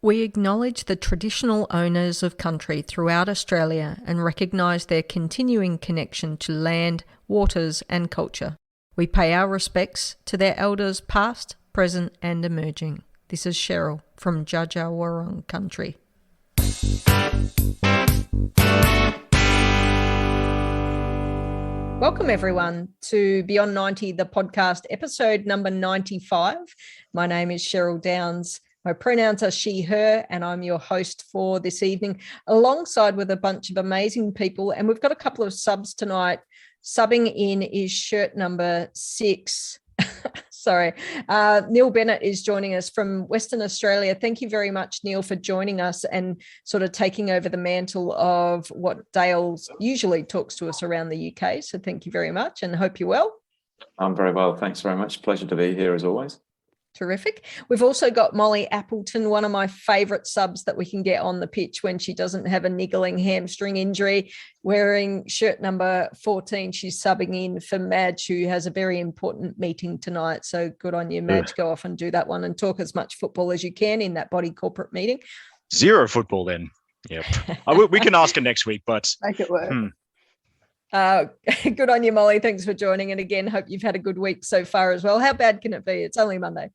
We acknowledge the traditional owners of country throughout Australia and recognise their continuing connection to land, waters and culture. We pay our respects to their elders past, present and emerging. This is Cheryl from Djadja country. Welcome everyone to Beyond 90, the podcast, episode number 95. My name is Cheryl Downs. My pronouns are she, her, and I'm your host for this evening, alongside with a bunch of amazing people. And we've got a couple of subs tonight. Subbing in is shirt number 6. Sorry. Neil Bennett is joining us from Western Australia. Thank you very much, Neil, for joining us and sort of taking over the mantle of what Dale usually talks to us around the UK. So thank you very much and hope you're well. I'm very well. Thanks very much. Pleasure to be here as always. Terrific. We've also got Molly Appleton, one of my favourite subs that we can get on the pitch when she doesn't have a niggling hamstring injury, wearing shirt number 14. She's subbing in for Maj, who has a very important meeting tonight. So good on you, Maj. Go off and do that one and talk as much football as you can in that body corporate meeting. Zero football then. Yep. We can ask her next week, but... Make it work. Good on you, Molly. Thanks for joining. And again, hope you've had a good week so far as well. How bad can it be? It's only Monday.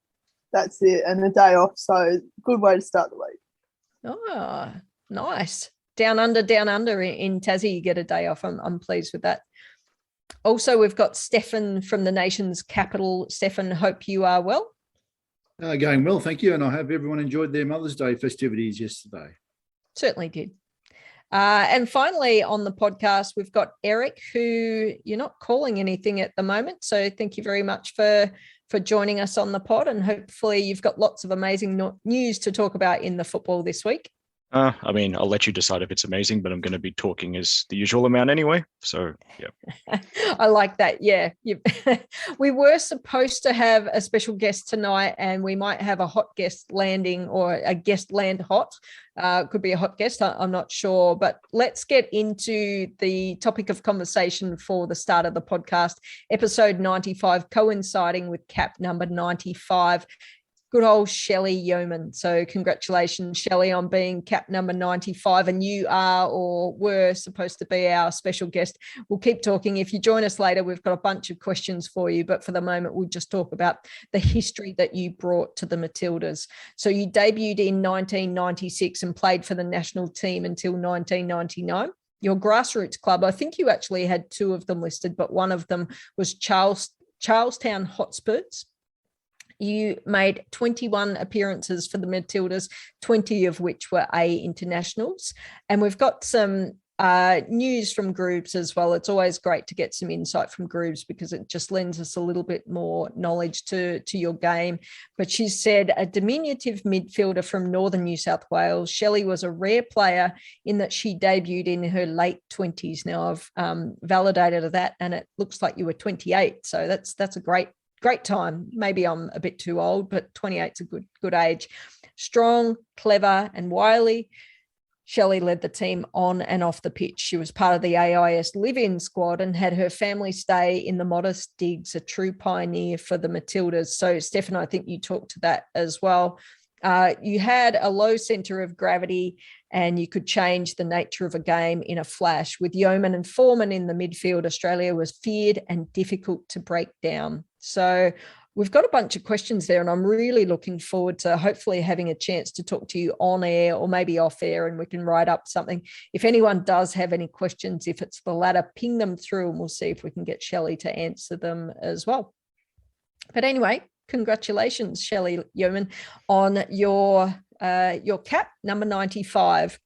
That's it. And a day off. So good way to start the week. Oh, nice. Down under in Tassie, you get a day off. I'm pleased with that. Also, we've got Steffen from the nation's capital. Steffen, hope you are well. Going well, thank you. And I hope everyone enjoyed their Mother's Day festivities yesterday. Certainly did. And finally on the podcast, we've got Eric, who you're not calling anything at the moment. So thank you very much for joining us on the pod. And hopefully you've got lots of amazing news to talk about in the football this week. I'll let you decide if it's amazing, but I'm going to be talking as the usual amount anyway. So, yeah. I like that. Yeah. We were supposed to have a special guest tonight and we might have a hot guest landing or a guest land hot. Could be a hot guest. I'm not sure, but let's get into the topic of conversation for the start of the podcast, episode 95, coinciding with cap number 95. Good old Shelley Youman. So congratulations, Shelley, on being cap number 95. And you are or were supposed to be our special guest. We'll keep talking. If you join us later, we've got a bunch of questions for you. But for the moment, we'll just talk about the history that you brought to the Matildas. So you debuted in 1996 and played for the national team until 1999. Your grassroots club, I think you actually had 2 of them listed, but one of them was Charlestown HotspursAppearances. You made 21 appearances for the Matildas, 20 of which were A internationals. And we've got some news from Grooves as well. It's always great to get some insight from Grooves because it just lends us a little bit more knowledge to your game. But she said, a diminutive midfielder from northern New South Wales, Shelley was a rare player in that she debuted in her late 20s. Now I've validated that and it looks like you were 28. So that's a great time. Maybe I'm a bit too old, but 28's a good age. Strong, clever and wily. Shelley led the team on and off the pitch. She was part of the AIS live-in squad and had her family stay in the modest digs, a true pioneer for the Matildas. So, Steffen, I think you talked to that as well. You had a low centre of gravity and you could change the nature of a game in a flash. With Yeoman and Foreman in the midfield, Australia was feared and difficult to break down. So we've got a bunch of questions there and I'm really looking forward to hopefully having a chance to talk to you on air or maybe off air and we can write up something. If anyone does have any questions, if it's the latter, ping them through and we'll see if we can get Shelley to answer them as well. But anyway, congratulations, Shelley Youman, on your cap, number 95.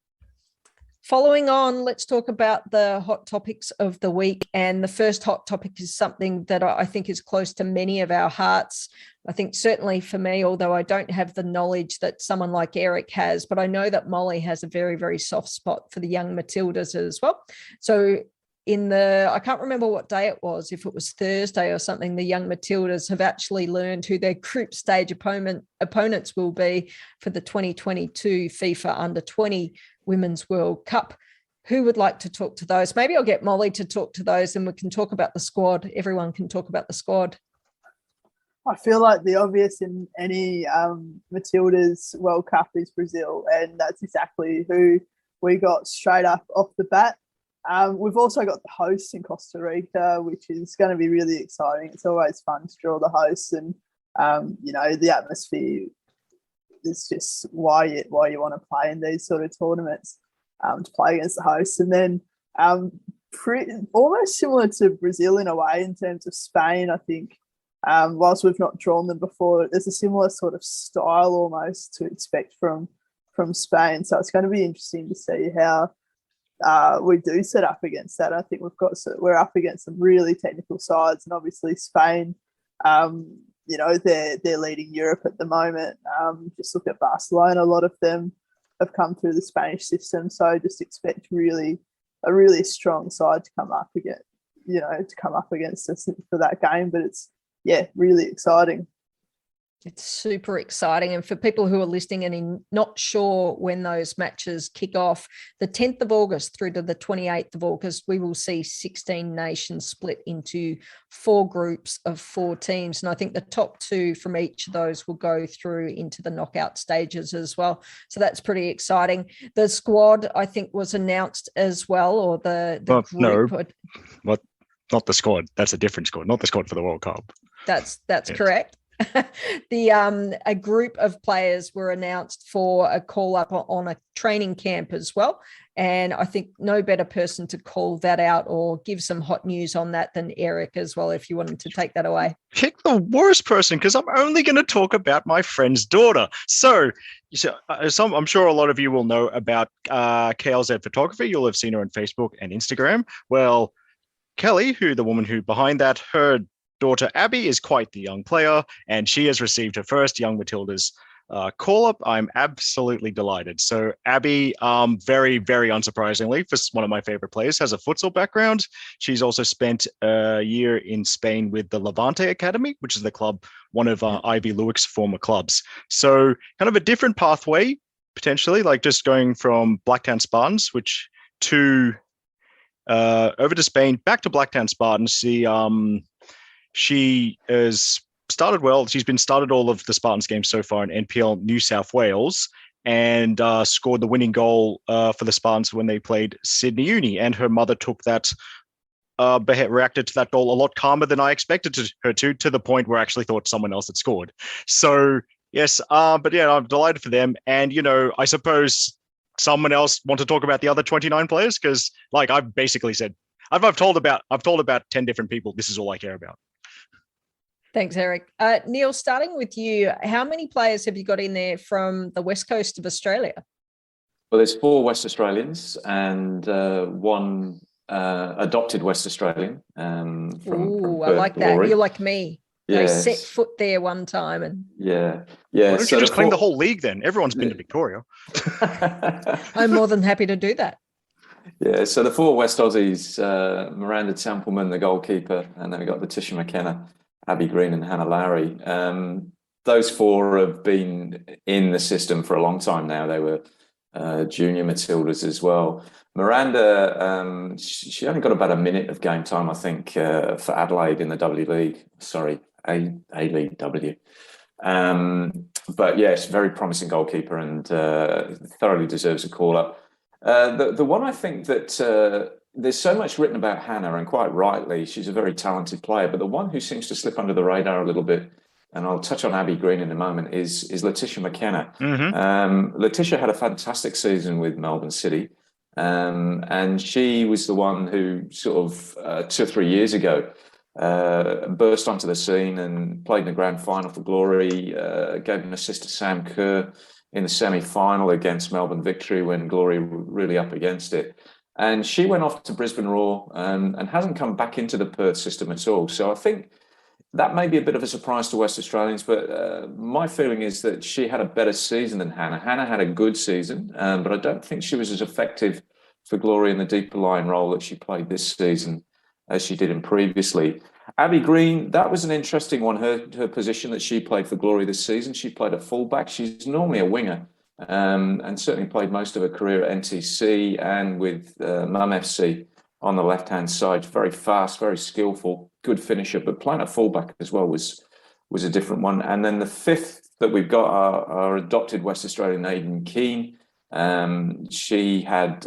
Following on, let's talk about the hot topics of the week. And the first hot topic is something that I think is close to many of our hearts. I think certainly for me, although I don't have the knowledge that someone like Eric has, but I know that Molly has a very, very soft spot for the young Matildas as well. So I can't remember what day it was, if it was Thursday or something, the young Matildas have actually learned who their group stage opponents will be for the 2022 FIFA Under-20 Women's World Cup. Who would like to talk to those? Maybe I'll get Molly to talk to those and we can talk about the squad. Everyone can talk about the squad. I feel like the obvious in any Matildas World Cup is Brazil, and that's exactly who we got straight up off the bat. We've also got the hosts in Costa Rica, which is going to be really exciting. It's always fun to draw the hosts, and the atmosphere is just why you want to play in these sort of tournaments, to play against the hosts. And then almost similar to Brazil in a way in terms of Spain, I think. Whilst we've not drawn them before, there's a similar sort of style almost to expect from Spain. So it's going to be interesting to see how we do set up against that. I think we're up against some really technical sides, and obviously Spain, they're leading Europe at the moment. Just look at Barcelona; a lot of them have come through the Spanish system. So just expect a really strong side to come up against us for that game. But it's really exciting. It's super exciting. And for people who are listening and not sure when those matches kick off, the 10th of August through to the 28th of August, we will see 16 nations split into 4 groups of 4 teams. And I think the top 2 from each of those will go through into the knockout stages as well. So that's pretty exciting. The squad, I think, was announced as well, or the group. No, not the squad. That's a different squad, not the squad for the World Cup. That's correct. A group of players were announced for a call up on a training camp as well. And I think no better person to call that out or give some hot news on that than Eric as well, if you wanted to take that away. Pick the worst person, because I'm only going to talk about my friend's daughter. So I'm sure a lot of you will know about KLZ Photography. You'll have seen her on Facebook and Instagram. Well, Kellie, the woman who behind that, her daughter Abby is quite the young player, and she has received her first Young Matildas call-up. I'm absolutely delighted. So Abby, very, very unsurprisingly, for one of my favorite players, has a futsal background. She's also spent a year in Spain with the Levante Academy, which is the club, one of Ivy Lewick's former clubs. So kind of a different pathway, potentially, like just going from Blacktown Spartans, over to Spain, back to Blacktown Spartans. She has started well. She's been started all of the Spartans games so far in NPL New South Wales, and scored the winning goal for the Spartans when they played Sydney Uni. And her mother took that, reacted to that goal a lot calmer than I expected her to the point where I actually thought someone else had scored. So yes, but yeah, I'm delighted for them. And I suppose someone else want to talk about the other 29 players, because like I've basically said, I've told about 10 different people. This is all I care about. Thanks, Eric. Neil, starting with you, how many players have you got in there from the west coast of Australia? Well, there's 4 West Australians and 1 adopted West Australian. From I like that. Glory. You're like me. Yes. They set foot there one time. And yeah. Why don't you just claim the whole league then? Everyone's been to Victoria. I'm more than happy to do that. Yeah, so the 4 West Aussies, Miranda Templeman, the goalkeeper, and then we got Letitia McKenna, Abby Green and Hannah Lowry. Those 4 have been in the system for a long time now. They were junior Matildas as well. Miranda, she only got about a minute of game time, I think, for Adelaide in the W League. Sorry, A-League W. But yes, very promising goalkeeper and thoroughly deserves a call-up. The one I think that there's so much written about Hannah, and quite rightly, she's a very talented player, but the one who seems to slip under the radar a little bit, and I'll touch on Abby Green in a moment, is Letitia McKenna. Mm-hmm. Letitia had a fantastic season with Melbourne City, and she was the one who sort of 2 or 3 years ago burst onto the scene and played in the grand final for Glory, gave an assist to Sam Kerr in the semi-final against Melbourne Victory when Glory were really up against it. And she went off to Brisbane Roar and hasn't come back into the Perth system at all. So I think that may be a bit of a surprise to West Australians, but my feeling is that she had a better season than Hannah. Hannah had a good season, but I don't think she was as effective for Glory in the deeper line role that she played this season as she did in previously. Abby Green, that was an interesting one, her position that she played for Glory this season. She played a fullback. She's normally a winger, and certainly played most of her career at NTC and with Mum FC on the left-hand side. Very fast, very skillful, good finisher, but playing a fullback as well was was a different one. And then the fifth that we've got our adopted West Australian Aidan Keane. She had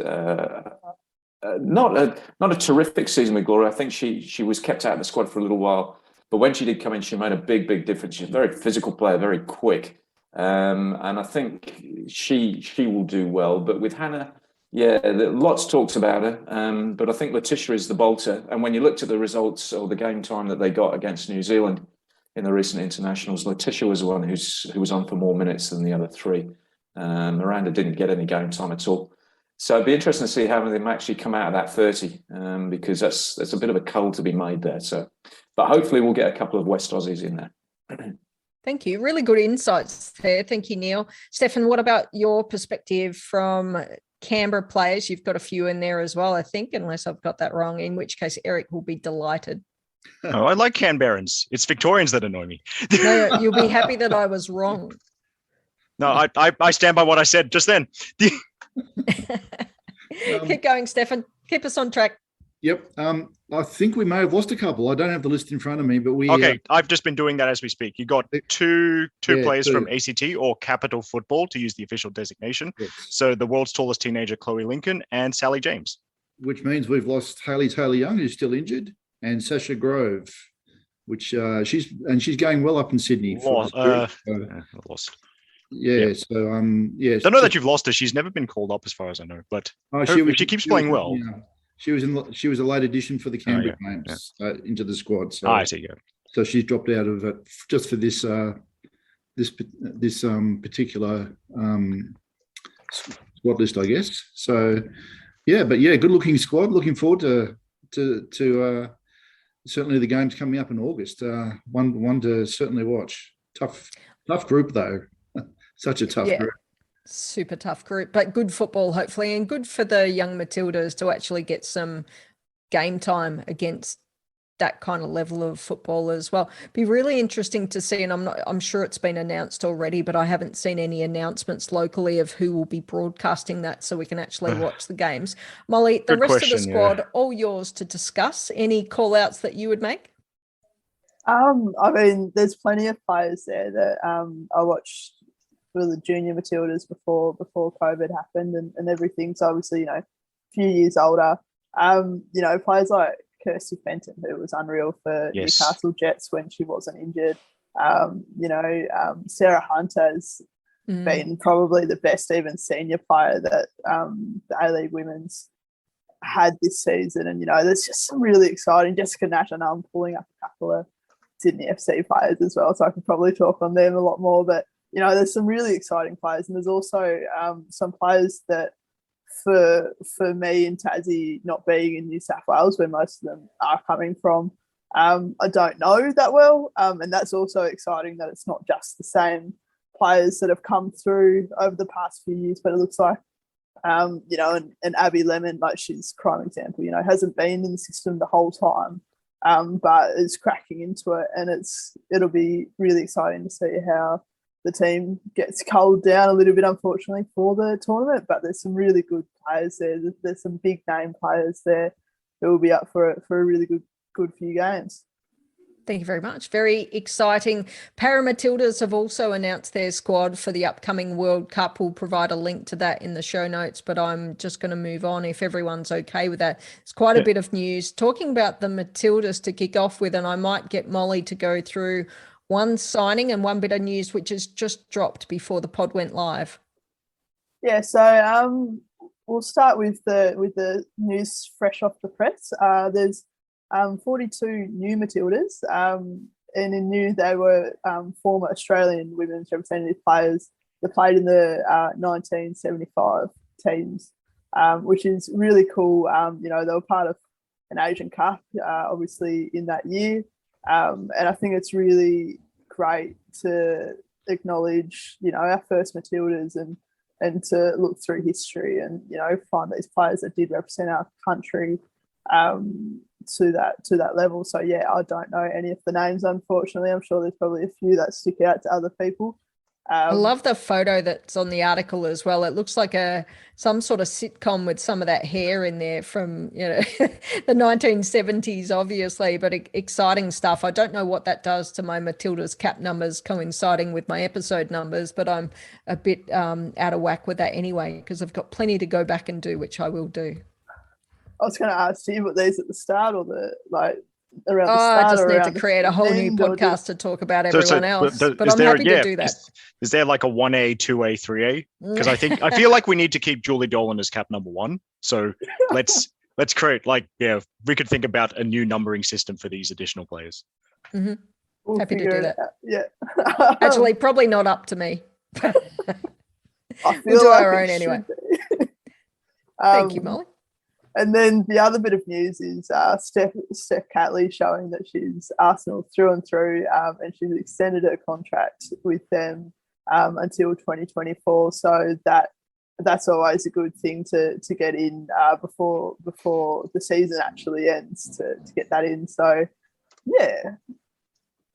not a terrific season with Glory. I think she was kept out of the squad for a little while, but when she did come in, she made a big difference. She's a very physical player, very quick, and I think she will do well. But with Hannah, yeah, lots talks about her, but I think Letitia is the bolter. And when you looked at the results or the game time that they got against New Zealand in the recent internationals, Letitia was the one who was on for more minutes than the other three. Miranda didn't get any game time at all. So it'd be interesting to see how they actually come out of that 30, because that's a bit of a cull to be made there. So, but hopefully we'll get a couple of West Aussies in there. Thank you. Really good insights there. Thank you, Neil. Steffen, what about your perspective from Canberra players? You've got a few in there as well, I think, unless I've got that wrong, in which case Eric will be delighted. Oh, I like Canberrans. It's Victorians that annoy me. No, you'll be happy that I was wrong. No, I stand by what I said just then. Keep going, Steffen. Keep us on track. Yep. I think we may have lost a couple. I don't have the list in front of me, but we... Okay, I've just been doing that as we speak. You got two players from ACT or Capital Football, to use the official designation. Yes. So the world's tallest teenager, Chloe Lincoln, and Sally James. Which means we've lost Hayley Taylor-Young, who's still injured, and Sasha Grove, which she's going well up in Sydney. Lost. Yeah. So yeah. Don't know that you've lost her. She's never been called up, as far as I know. But she keeps playing well. Yeah. She was a late addition for the Canberra games into the squad. So I see. Yeah. So she's dropped out of it just for this particular squad list, I guess. So yeah, but yeah, good looking squad. Looking forward to certainly the games coming up in August. One to certainly watch. Tough group though. Such a tough group. Super tough group, but good football, hopefully, and good for the young Matildas to actually get some game time against that kind of level of football as well. Be really interesting to see, and I'm sure it's been announced already, but I haven't seen any announcements locally of who will be broadcasting that, so we can actually watch the games. Molly, the rest of the squad, all yours to discuss. Any call outs that you would make? I mean, there's plenty of players there that I watched for the junior Matildas before COVID happened and everything. So obviously, a few years older. Players like Kirsty Fenton, who was unreal for Newcastle Jets when she wasn't injured. Sarah Hunt has been probably the best even senior player that the A-League Women's had this season. And, there's just some really exciting. Jessica Nash, I know I'm pulling up a couple of Sydney FC players as well, so I could probably talk on them a lot more. But, there's some really exciting players. And there's also some players that for me in Tassie, not being in New South Wales, where most of them are coming from, I don't know that well. And that's also exciting that it's not just the same players that have come through over the past few years, but it looks like, and Abbey Lemon, like she's a prime example, hasn't been in the system the whole time, but is cracking into it. And it'll be really exciting to see how the team gets culled down a little bit, unfortunately, for the tournament. But there's some really good players there. There's some big name players there who will be up for a really good few games. Thank you very much. Very exciting. ParaMatildas have also announced their squad for the upcoming World Cup. We'll provide a link to that in the show notes, but I'm just going to move on if everyone's okay with that. It's quite a bit of news. Talking about the Matildas to kick off with, and I might get Molly to go through one signing and one bit of news which has just dropped before the pod went live. Yeah, so we'll start with the news fresh off the press. There's 42 new Matildas, and in new they were former Australian women's representative players that played in the 1975 teams, which is really cool. They were part of an Asian Cup, obviously, in that year. And I think it's really great to acknowledge, our first Matildas and to look through history and, find these players that did represent our country to that level. So, yeah, I don't know any of the names, unfortunately. I'm sure there's probably a few that stick out to other people. I love the photo that's on the article as well. It looks like some sort of sitcom with some of that hair in there from, the 1970s, obviously, but exciting stuff. I don't know what that does to my Matildas Cap numbers coinciding with my episode numbers, but I'm a bit out of whack with that anyway, because I've got plenty to go back and do, which I will do. I was going to ask, do you put these at the start or around the start? I just need to create a whole new podcast to talk about everyone else. But I'm happy to do that. Is there like a 1A, 2A, 3A? Because I feel like we need to keep Julie Dolan as cap number 1. So let's create we could think about a new numbering system for these additional players. Mm-hmm. We'll happy to do that. Yeah. Actually, probably not up to me. I feel we'll do like our own anyway. Thank you, Molly. And then the other bit of news is Steph Catley showing that she's Arsenal through and through, and she's extended her contract with them until 2024. So that's always a good thing to get in before the season actually ends to get that in. So yeah,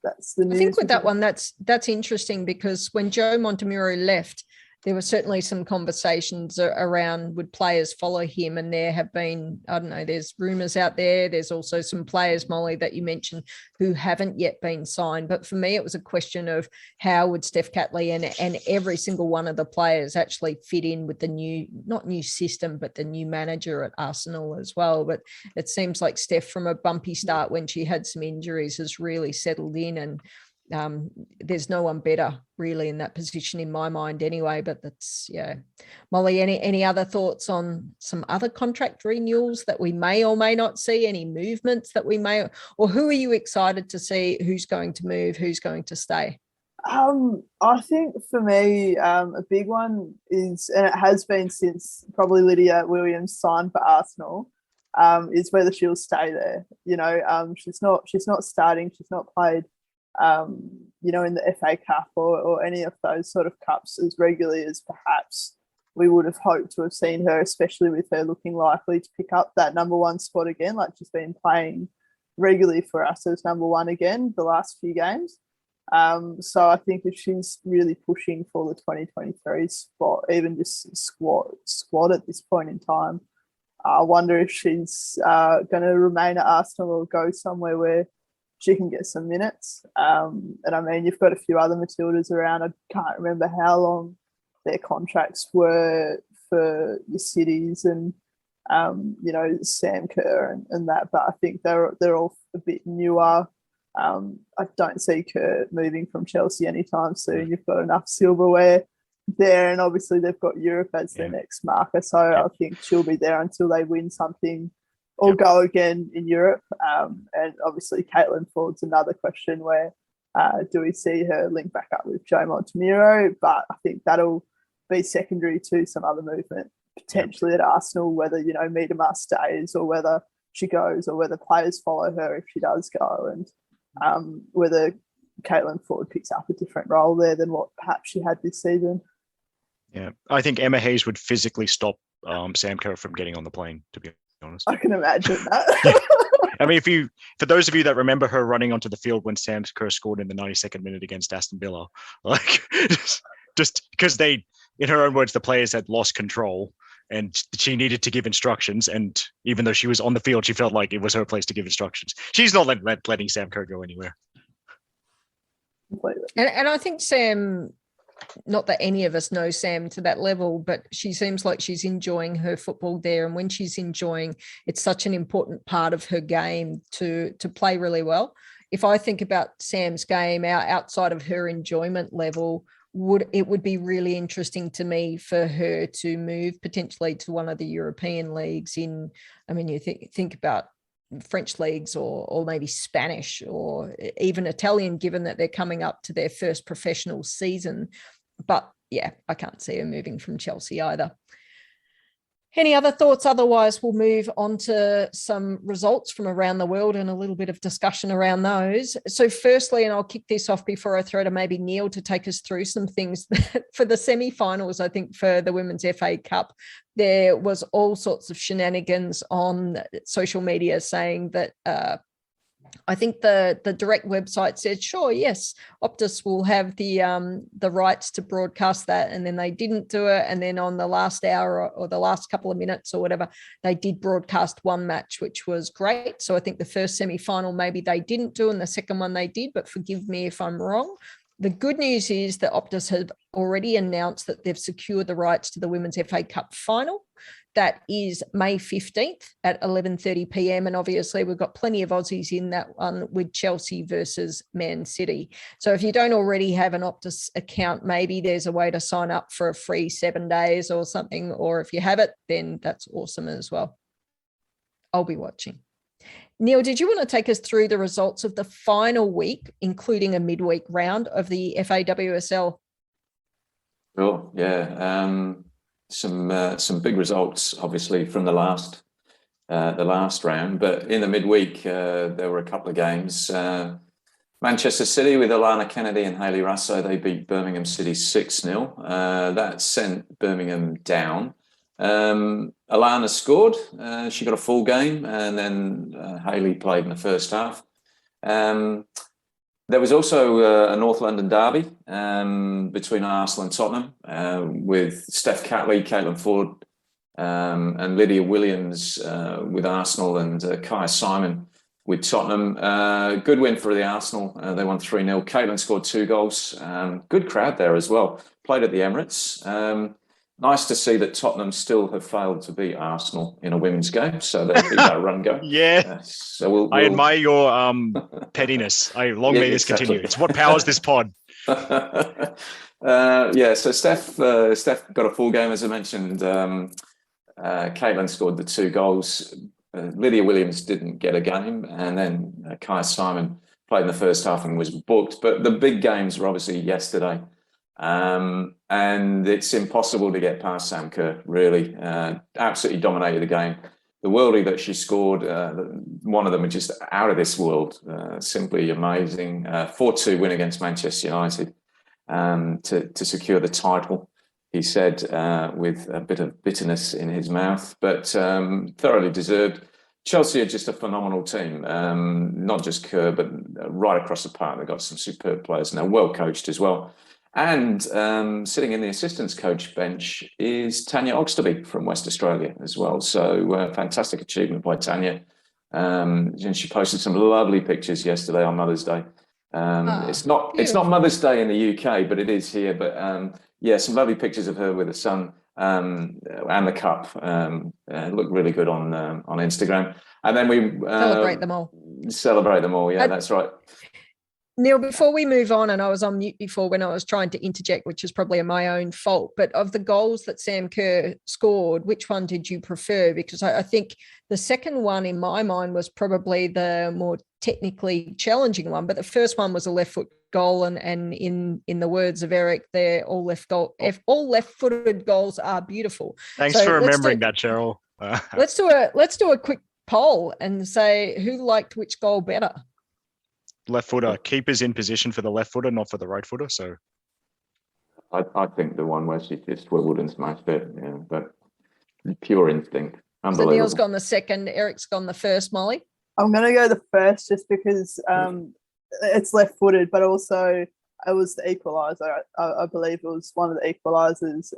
that's the news. I think with that one, that's interesting, because when Joe Montemurro left, there were certainly some conversations around would players follow him, and there have been, I don't know, there's rumours out there. There's also some players, Molly, that you mentioned who haven't yet been signed. But for me, it was a question of how would Steph Catley and every single one of the players actually fit in with the not new system, but the new manager at Arsenal as well. But it seems like Steph, from a bumpy start when she had some injuries, has really settled in, and there's no one better really in that position in my mind anyway. But that's, Molly, any other thoughts on some other contract renewals that we may or may not see, any movements that we may, or who are you excited to see, who's going to move, who's going to stay? I think for me, a big one is, and it has been since probably Lydia Williams signed for Arsenal, is whether she'll stay there. She's not starting, she's not played in the FA Cup or any of those sort of cups as regularly as perhaps we would have hoped to have seen her, especially with her looking likely to pick up that number 1 spot again. Like, she's been playing regularly for us as number 1 again the last few games. So I think if she's really pushing for the 2023 spot, even just squad at this point in time, I wonder if she's going to remain at Arsenal or go somewhere where she can get some minutes. And I mean, you've got a few other Matildas around. I can't remember how long their contracts were for the cities and, Sam Kerr and that, but I think they're all a bit newer. I don't see Kerr moving from Chelsea anytime soon. You've got enough silverware there, and obviously they've got Europe as their next marker. So I think she'll be there until they win something or go again in Europe. And obviously Caitlin Ford's another question where do we see her link back up with Joe Montemurro? But I think that'll be secondary to some other movement potentially at Arsenal, whether, Miedema stays or whether she goes or whether players follow her if she does go, and whether Caitlin Ford picks up a different role there than what perhaps she had this season. Yeah, I think Emma Hayes would physically stop Sam Kerr from getting on the plane, to be honest. I can imagine that. I mean, for those of you that remember her running onto the field when Sam Kerr scored in the 92nd minute against Aston Villa, like just because they, in her own words, the players had lost control and she needed to give instructions. And even though she was on the field, she felt like it was her place to give instructions. She's not letting Sam Kerr go anywhere. And I think Sam, not that any of us know Sam to that level, but she seems like she's enjoying her football there. And when she's enjoying, it's such an important part of her game to play really well. If I think about Sam's game outside of her enjoyment level, it would be really interesting to me for her to move potentially to one of the European leagues you think about French leagues or maybe Spanish or even Italian, given that they're coming up to their first professional season. But yeah, I can't see her moving from Chelsea either. Any other thoughts? Otherwise, we'll move on to some results from around the world and a little bit of discussion around those. So firstly, and I'll kick this off before I throw to maybe Neil to take us through some things for the semi-finals, I think for the Women's FA Cup, there was all sorts of shenanigans on social media saying that I think the direct website said, sure, yes, Optus will have the rights to broadcast that, and then they didn't do it. And then on the last hour or the last couple of minutes or whatever, they did broadcast one match, which was great. So I think the first semi-final maybe they didn't do, and the second one they did, but forgive me if I'm wrong. The good news is that Optus have already announced that they've secured the rights to the Women's FA Cup final. That is May 15th at 11:30 p.m. And obviously we've got plenty of Aussies in that one with Chelsea versus Man City. So if you don't already have an Optus account, maybe there's a way to sign up for a free 7 days or something. Or if you have it, then that's awesome as well. I'll be watching. Neil, did you want to take us through the results of the final week, including a midweek round of the FA WSL? Sure, yeah. Some big results, obviously, from the last round. But in the midweek, there were a couple of games. Manchester City with Alana Kennedy and Hayley Raso, they beat Birmingham City 6-0. That sent Birmingham down. Alana scored. She got a full game, and then Hayley played in the first half. There was also a North London derby between Arsenal and Tottenham with Steph Catley, Caitlin Ford, and Lydia Williams with Arsenal, and Kaya Simon with Tottenham. Good win for the Arsenal. They won 3-0. Caitlin scored 2 goals. Good crowd there as well. Played at the Emirates. Nice to see that Tottenham still have failed to beat Arsenal in a women's game, so they'll keep that run going. Yeah. So we'll... I admire your pettiness. Long may this continue. It's what powers this pod. So Steph got a full game, as I mentioned. Caitlin scored the 2 goals. Lydia Williams didn't get a game, and then Kaya Simon played in the first half and was booked. But the big games were obviously yesterday. And it's impossible to get past Sam Kerr, really. Absolutely dominated the game. The worldie that she scored, one of them was just out of this world. Simply amazing. 4-2 win against Manchester United to secure the title, he said, with a bit of bitterness in his mouth, but thoroughly deserved. Chelsea are just a phenomenal team, not just Kerr, but right across the park. They've got some superb players, and they're well coached as well. And sitting in the assistants coach bench is Tanya AugustAbbey from West Australia as well. So fantastic achievement by Tanya. And she posted some lovely pictures yesterday on Mother's Day. It's not Mother's Day in the UK, but it is here. But some lovely pictures of her with her son and the cup. Look really good on Instagram. And then we celebrate them all. Celebrate them all. Yeah, that's right. Neil, before we move on, and I was on mute before when I was trying to interject, which is probably my own fault, but of the goals that Sam Kerr scored, which one did you prefer? Because I think the second one in my mind was probably the more technically challenging one, but the first one was a left foot goal, and in the words of Eric, they're all left-footed goals are beautiful. Thanks for remembering that, Cheryl. Let's do a quick poll and say who liked which goal better. Left footer. Keeper's in position for the left footer, not for the right footer. So I think the one where she just swiveled and smashed it, but pure instinct. So Neil's gone the second, Eric's gone the first, Molly? I'm going to go the first just because it's left-footed, but also it was the equaliser. I believe it was one of the equalisers.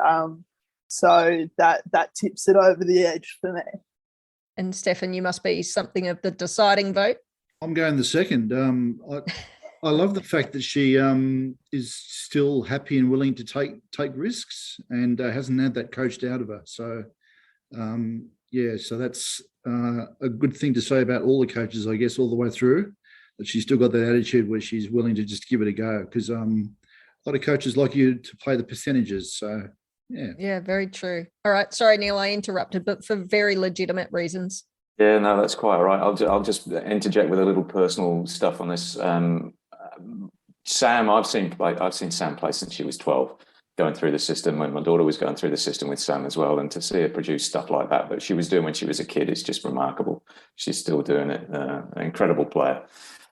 So that tips it over the edge for me. And Steffen, you must be something of the deciding vote. I'm going the second. I love the fact that she is still happy and willing to take risks and hasn't had that coached out of her. So, so that's a good thing to say about all the coaches, I guess, all the way through, that she's still got that attitude where she's willing to just give it a go, because a lot of coaches like you to play the percentages. So, yeah. Yeah, very true. All right. Sorry, Neil, I interrupted, but for very legitimate reasons. Yeah, no, that's quite all right. I'll just interject with a little personal stuff on this. Sam, I've seen Sam play since she was 12, going through the system when my daughter was going through the system with Sam as well, and to see her produce stuff like that she was doing when she was a kid is just remarkable. She's still doing it. An incredible player.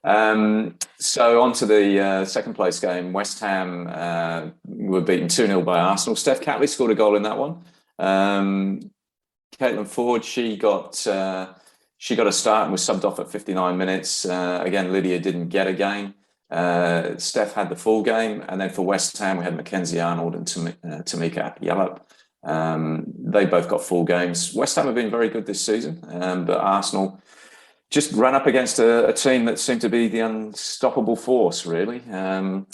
So on to the second place game. West Ham were beaten 2-0 by Arsenal. Steph Catley scored a goal in that one. Caitlin Ford, she She got a start and was subbed off at 59 minutes. Again, Lydia didn't get a game. Steph had the full game. And then for West Ham, we had Mackenzie Arnold and Tamika Callup. They both got full games. West Ham have been very good this season, but Arsenal just ran up against a team that seemed to be the unstoppable force, really. And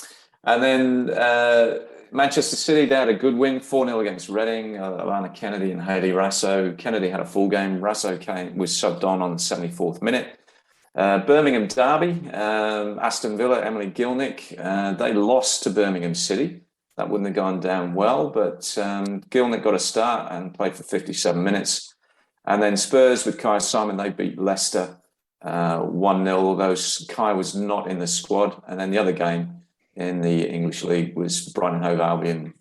then Manchester City, they had a good win, 4-0 against Reading. Alana Kennedy and Hayley Rasso. Kennedy had a full game. Rasso was subbed on the 74th minute. Birmingham Derby, Aston Villa, Emily Gilnick, they lost to Birmingham City. That wouldn't have gone down well, but Gilnick got a start and played for 57 minutes. And then Spurs with Kai Simon, they beat Leicester 1-0, although Kai was not in the squad. And then the other game in the English League was Brighton Hove Albion.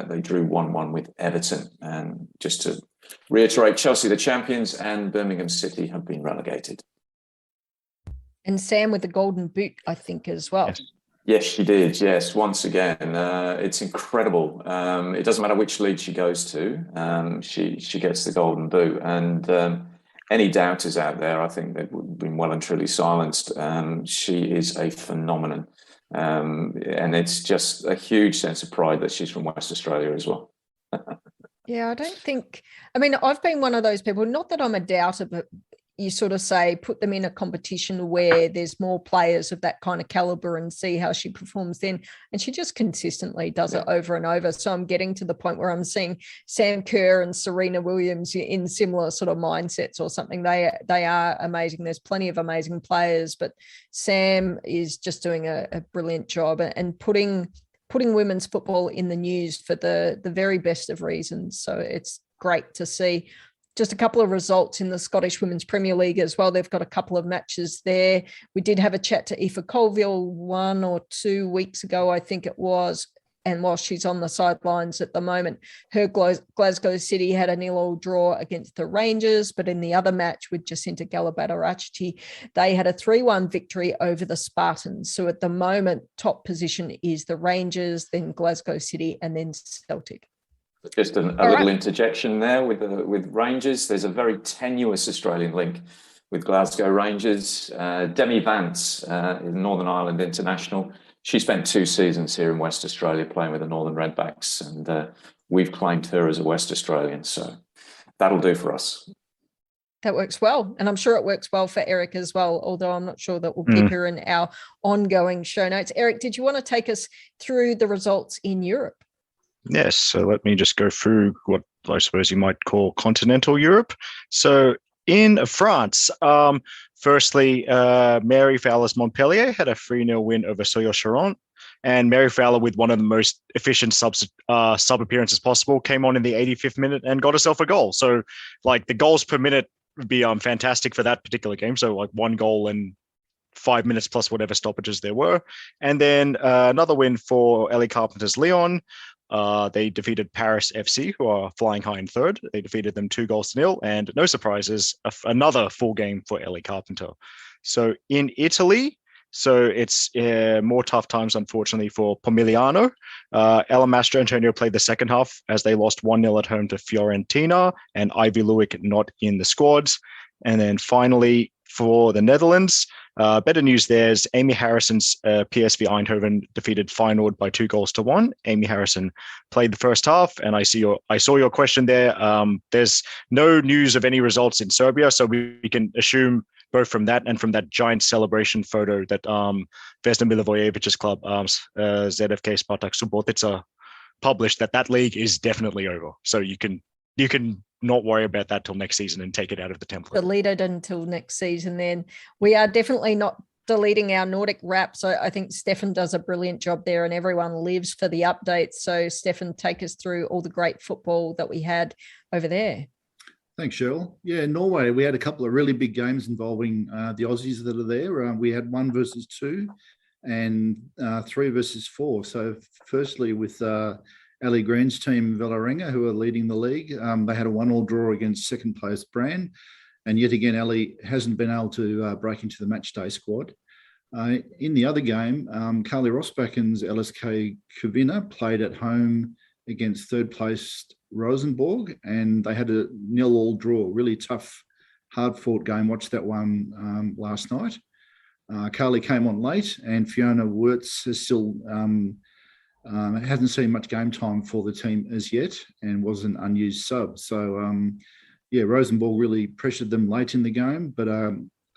They drew 1-1 with Everton. And just to reiterate, Chelsea the champions and Birmingham City have been relegated. And Sam with the golden boot, I think, as well. Yes, she did. Yes, once again, it's incredible. It doesn't matter which league she goes to, she gets the golden boot. And any doubters out there, I think they've been well and truly silenced. She is a phenomenon, and it's just a huge sense of pride that she's from West Australia as well. Yeah, I don't think. I mean, I've been one of those people. Not that I'm a doubter, but you sort of say put them in a competition where there's more players of that kind of caliber and see how she performs then. And she just consistently does it over and over. So I'm getting to the point where I'm seeing Sam Kerr and Serena Williams in similar sort of mindsets or something. They are amazing. There's plenty of amazing players, but Sam is just doing a brilliant job and putting women's football in the news for the very best of reasons. So it's great to see. Just a couple of results in the Scottish Women's Premier League as well. They've got a couple of matches there. We did have a chat to Aoife Colville 1 or 2 weeks ago, I think it was. And while she's on the sidelines at the moment, her Glasgow City had a 0-0 draw against the Rangers. But in the other match with Jacinta Galabata-Rachitti, they had a 3-1 victory over the Spartans. So at the moment, top position is the Rangers, then Glasgow City, and then Celtic. Just a little interjection there with Rangers. There's a very tenuous Australian link with Glasgow Rangers. Demi Vance, Northern Ireland international. She spent 2 seasons here in West Australia playing with the Northern Redbacks, and we've claimed her as a West Australian. So that'll do for us. That works well. And I'm sure it works well for Eric as well, although I'm not sure that we'll keep her in our ongoing show notes. Eric, did you want to take us through the results in Europe? Yes, so let me just go through what I suppose you might call continental Europe. So in France, firstly, Mary Fowler's Montpellier had a 3-0 win over Soyo-Chiron, and Mary Fowler, with one of the most efficient sub appearances possible, came on in the 85th minute and got herself a goal. So like the goals per minute would be fantastic for that particular game. So like 1 goal in 5 minutes plus whatever stoppages there were. And then another win for Ellie Carpenter's Lyon. They defeated Paris FC, who are flying high in third. They defeated them 2-0, and no surprises, another full game for Ellie Carpenter. So in Italy, so it's more tough times, unfortunately, for Pomigliano. Ella Mastro Antonio played the second half as they lost 1-0 at home to Fiorentina, and Ivy Lewick not in the squads. And then finally, for the Netherlands, better news there is Amy Harrison's PSV Eindhoven defeated Feyenoord by 2-1. Amy Harrison played the first half, and I saw your question there. There's no news of any results in Serbia, so we can assume both from that and from that giant celebration photo that Vesna Milivojevic's club, ZFK Spartak Subotica, published, that league is definitely over. So you can not worry about that till next season and take it out of the template. Delete it until next season. Then we are definitely not deleting our Nordic wrap. So I think Steffen does a brilliant job there, and everyone lives for the updates. So Steffen, take us through all the great football that we had over there. Thanks, Cheryl. Yeah, in Norway, we had a couple of really big games involving the Aussies that are there. We had 1 versus 2 and 3 versus 4. So firstly, with Ali Green's team, Vålerenga, who are leading the league. They had a 1-1 draw against second place Brann. And yet again, Ali hasn't been able to break into the match day squad. In the other game, Carly Rosbacken's LSK Kovina played at home against third place Rosenborg, and they had a 0-0 draw, really tough hard-fought game. Watched that one last night. Carly came on late, and Fiona Wirtz has still hasn't seen much game time for the team as yet, and was an unused sub. So, Rosenborg really pressured them late in the game, but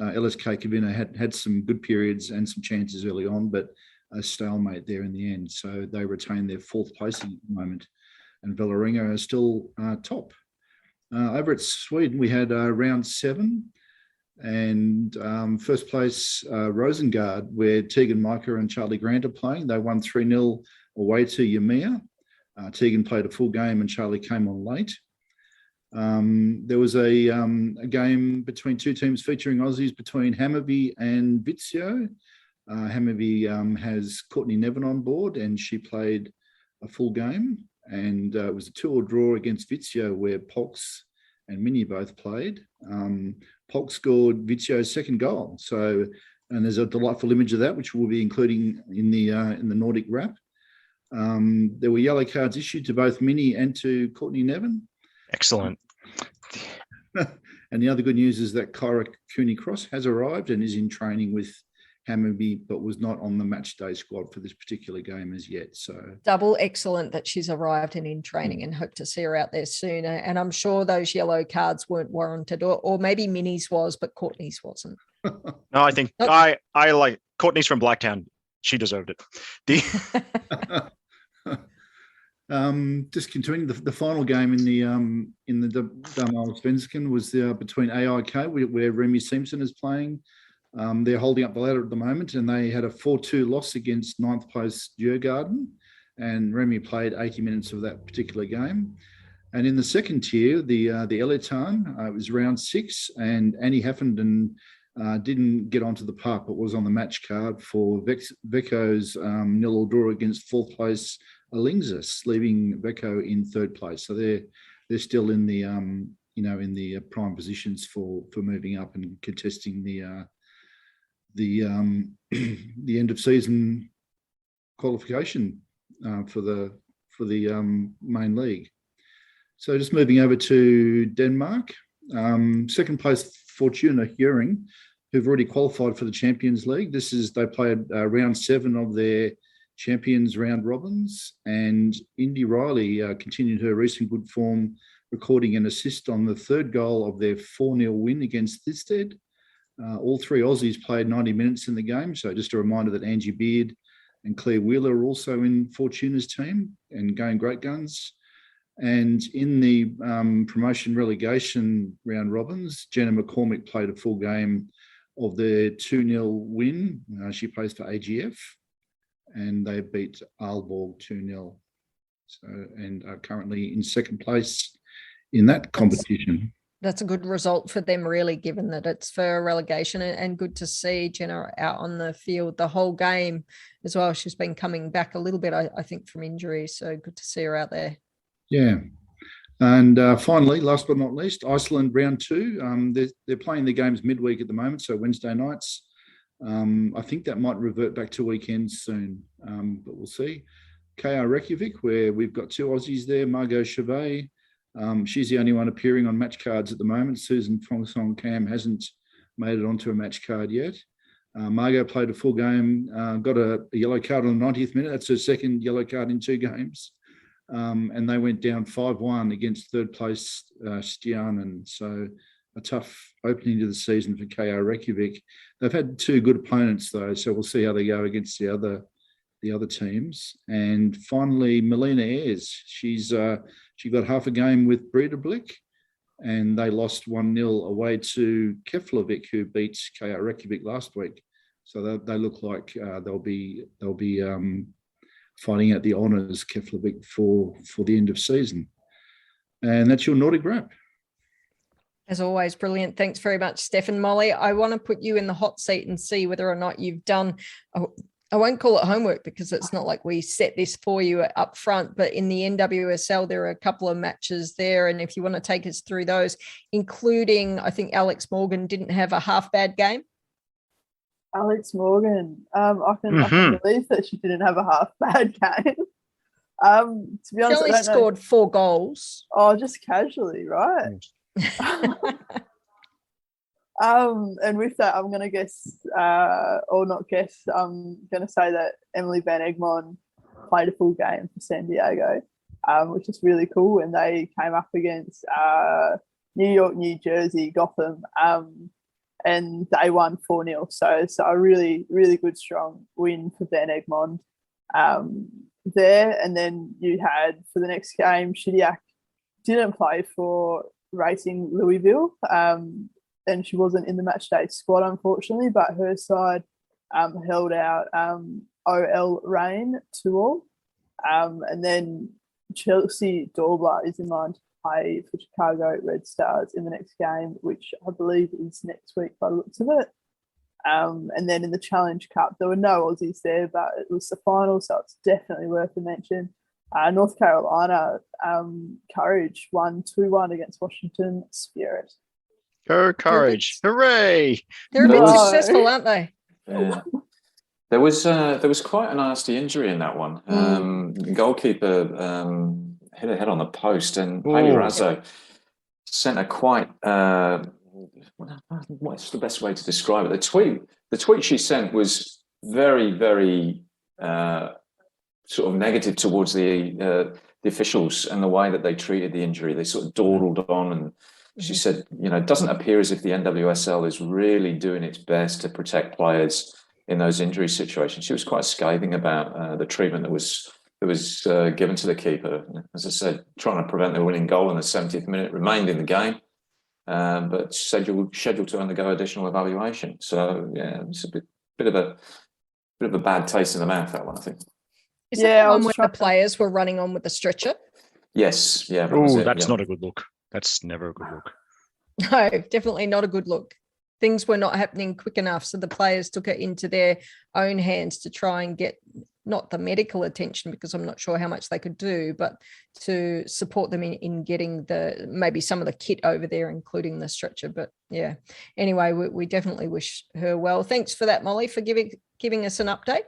LSK Kavina had some good periods and some chances early on, but a stalemate there in the end. So they retain their 4th placing at the moment, and Vålerenga are still top. Over at Sweden, we had round 7. And first place, Rosengard, where Tegan Micah and Charlie Grant are playing. They won 3-0 away to Yamea. Tegan played a full game and Charlie came on late. There was a game between two teams featuring Aussies, between Hammarby and Vitsio. Hammarby has Courtney Nevin on board, and she played a full game. And it was a 2-2 draw against Vitsio, where Pox and Minnie both played. Polk scored Vizio's 2nd goal. So, and there's a delightful image of that, which we'll be including in the Nordic wrap. There were yellow cards issued to both Minnie and to Courtney Nevin. Excellent. And the other good news is that Kyra Cooney-Cross has arrived and is in training with Hammarby, but was not on the match day squad for this particular game as yet. So double excellent that she's arrived and in training, and hope to see her out there sooner. And I'm sure those yellow cards weren't warranted, or maybe Minnie's was, but Courtney's wasn't. No, I think I like Courtney's from Blacktown. She deserved it. Just continuing, the final game in the Damallsvenskan was between AIK, where Remy Simpson is playing. They're holding up the ladder at the moment, and they had a 4-2 loss against 9th place Djurgården, and Remy played 80 minutes of that particular game. And in the second tier, the Elitan, it was round 6, and Annie Heffenden didn't get onto the park, but was on the match card for Veko's 0-0 draw against 4th place Alingsis, leaving Veko in 3rd place. So they're still in the in the prime positions for moving up and contesting the end of season qualification for the main league. So just moving over to Denmark, second place Fortuna Hjørring, who've already qualified for the Champions League. They played round 7 of their Champions round robins, and Indy Riley continued her recent good form, recording an assist on the 3rd goal of their 4-0 win against Thisted. All 3 Aussies played 90 minutes in the game. So just a reminder that Angie Beard and Claire Wheeler are also in Fortuna's team and going great guns. And in the promotion relegation round robins, Jenna McCormick played a full game of their 2-0 win. She plays for AGF, and they beat Aalborg 2-0. So, and are currently in 2nd place in that competition. That's a good result for them, really, given that it's for relegation, and good to see Jenna out on the field the whole game as well. She's been coming back a little bit, I think, from injury, so good to see her out there. Yeah. And finally, last but not least, Iceland round 2. They're playing the games midweek at the moment, so Wednesday nights. I think that might revert back to weekends soon, but we'll see. KR Reykjavik, where we've got 2 Aussies there, Margot Chevet. She's the only one appearing on match cards at the moment. Susan Fongsong Cam hasn't made it onto a match card yet. Margot played a full game, got a yellow card on the 90th minute. That's her 2nd yellow card in 2 games. And they went down 5-1 against 3rd place Stjarnan. So a tough opening to the season for KR Reykjavik. They've had 2 good opponents though, so we'll see how they go against the other teams. And finally, Melina Ayres. She got half a game with Breidablik, and they lost 1-0 away to Keflavik, who beat KR Reykjavik last week. So they look like they'll be fighting out the honours, Keflavik, for the end of season. And that's your Nordic wrap. As always, brilliant. Thanks very much, Steffen. Molly, I want to put you in the hot seat and see whether or not you've done, I won't call it homework because it's not like we set this for you up front, but in the NWSL, there are a couple of matches there. And if you want to take us through those, including, I think Alex Morgan didn't have a half bad game. Alex Morgan, I can believe that she didn't have a half bad game. To be honest, she only scored 4 goals. Oh, just casually, right? And with that, I'm going to guess, or not guess, I'm going to say that Emily Van Egmond played a full game for San Diego, which is really cool. And they came up against New York, New Jersey, Gotham, and they won 4-0. So a really, really good, strong win for Van Egmond there. And then you had, for the next game, Shediac didn't play for Racing Louisville, and she wasn't in the match day squad, unfortunately, but her side held out OL Reign 2-2. And then Chelsea Dorbler is in line to play for Chicago Red Stars in the next game, which I believe is next week by the looks of it. And then in the Challenge Cup, there were no Aussies there, but it was the final, so it's definitely worth a mention. North Carolina Courage won 2-1 against Washington Spirit. Go Courage! Hooray! They're a bit successful, aren't they? Yeah. There was quite a nasty injury in that one. The goalkeeper hit her head on the post, and Hayley Razzo sent a quite what's the best way to describe it? The tweet she sent was very, very sort of negative towards the officials and the way that they treated the injury. They sort of dawdled on, and she said, it doesn't appear as if the NWSL is really doing its best to protect players in those injury situations. She was quite scathing about the treatment that was given to the keeper. As I said, trying to prevent the winning goal in the 70th minute, remained in the game, but scheduled to undergo additional evaluation. So yeah, it's a bit of a bad taste in the mouth, that one, I think. Is that the one where the players were running on with the stretcher? Yes, yeah. That's not a good look. That's never a good look. No, definitely not a good look. Things were not happening quick enough, so the players took it into their own hands to try and get not the medical attention, because I'm not sure how much they could do, but to support them in getting maybe some of the kit over there, including the stretcher. But yeah, anyway, we definitely wish her well. Thanks for that, Molly, for giving us an update.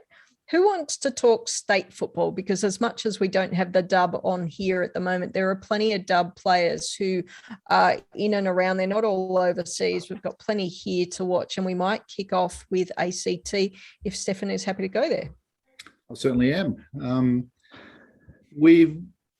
Who wants to talk state football? Because as much as we don't have the dub on here at the moment, there are plenty of dub players who are in and around. They're not all overseas. We've got plenty here to watch, and we might kick off with ACT if Steffen is happy to go there. I certainly am.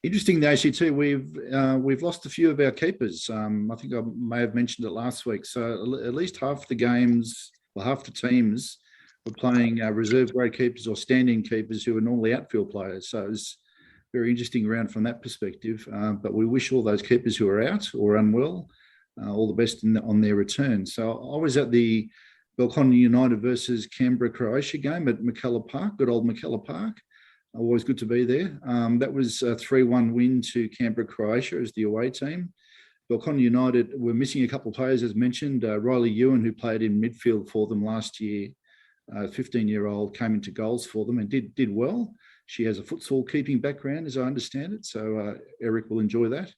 Interesting, the ACT, we've lost a few of our keepers. I think I may have mentioned it last week. So at least half the games, well, half the teams were playing reserve grade keepers or stand-in keepers who are normally outfield players. So it's very interesting round from that perspective. But we wish all those keepers who are out or unwell all the best on their return. So I was at the Belconnen United versus Canberra Croatia game at McKellar Park, good old McKellar Park. Always good to be there. That was a 3-1 win to Canberra Croatia as the away team. Belconnen United were missing a couple of players, as mentioned. Riley Ewan, who played in midfield for them last year, 15-year-old, came into goals for them and did well. She has a futsal keeping background, as I understand it, so Eric will enjoy that.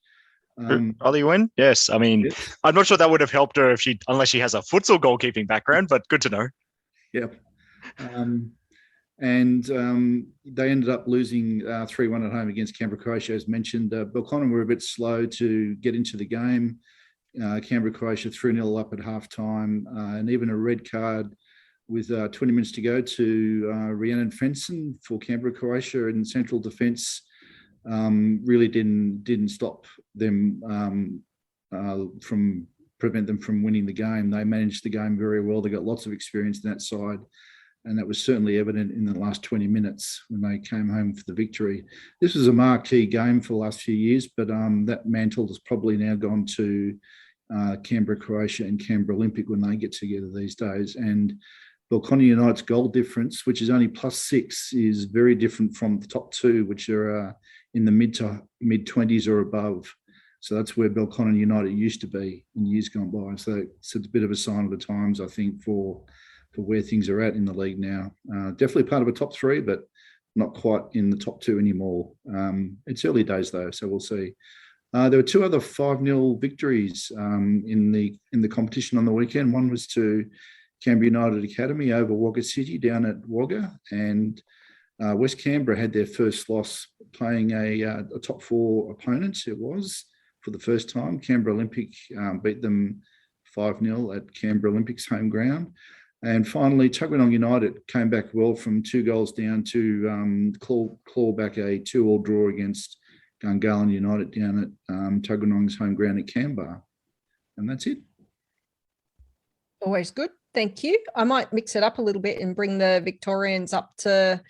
Riley Ewan? Yes. I mean, yes. I'm not sure that would have helped her unless she has a futsal goalkeeping background, but good to know. Yep. And they ended up losing 3-1 at home against Canberra Croatia, as mentioned. Belconnen were a bit slow to get into the game. Canberra Croatia 3-0 up at halftime, and even a red card with 20 minutes to go to Rhiannon Fenson for Canberra Croatia in central defence. Really didn't stop them prevent them from winning the game. They managed the game very well. They got lots of experience in that side, and that was certainly evident in the last 20 minutes when they came home for the victory. This was a marquee game for the last few years, but that mantle has probably now gone to Canberra Croatia and Canberra Olympic when they get together these days. And Belconnen United's goal difference, which is only +6, is very different from the top two, which are in the mid 20s or above. So that's where Belconnen United used to be in years gone by. So it's a bit of a sign of the times, I think, for where things are at in the league now. Definitely part of a top three, but not quite in the top two anymore. It's early days though, so we'll see. There were two other 5-0 victories in the competition on the weekend. One was to Canberra United Academy over Wagga City down at Wagga, and West Canberra had their first loss playing a top four opponent. It was for the first time. Canberra Olympic beat them 5-0 at Canberra Olympics home ground. And finally, Tuggeranong United came back well from 2 goals down to claw back a 2-2 draw against Gungahlin United down at Tuggeranong's home ground at Canberra. And that's it. Always good. Thank you. I might mix it up a little bit and bring the Victorians up to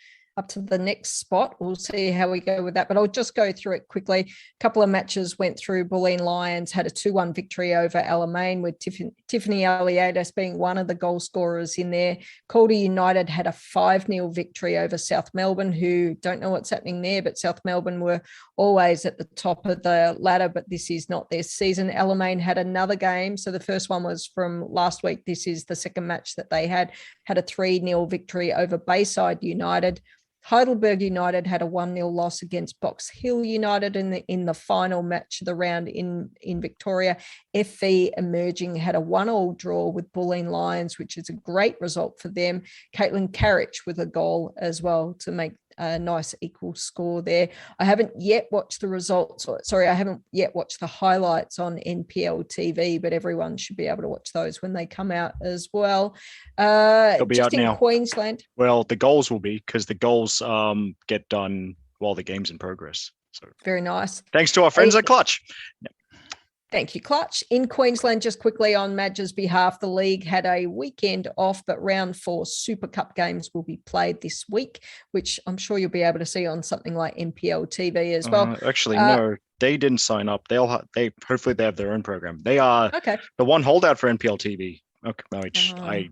the next spot. We'll see how we go with that, but I'll just go through it quickly. A couple of matches went through. Bulleen Lions had a 2-1 victory over Alamein, with Tiffany Aliadas being one of the goal scorers in there. Calder United had a 5-0 victory over South Melbourne, who don't know what's happening there, but South Melbourne were always at the top of the ladder, but this is not their season. Alamein had another game. So the first one was from last week. This is the second match that they had a 3-0 victory over Bayside United. Heidelberg United had a 1-0 loss against Box Hill United in the final match of the round in Victoria. FV Emerging had a 1-1 draw with Bulleen Lions, which is a great result for them. Caitlin Carrick with a goal as well to make a nice equal score there. I haven't yet watched the results. Sorry, I haven't yet watched the highlights on NPL TV, but everyone should be able to watch those when they come out as well. They'll be out in now. Queensland. Well, the goals will be, because the goals get done while the game's in progress. So very nice. Thanks to our friends at Clutch. Yep. Thank you, Clutch. In Queensland, just quickly on Madge's behalf, the league had a weekend off, but round 4 Super Cup games will be played this week, which I'm sure you'll be able to see on something like NPL TV as well. Actually, no, they didn't sign up. They hopefully they have their own program. They are the one holdout for NPL TV. Okay, which I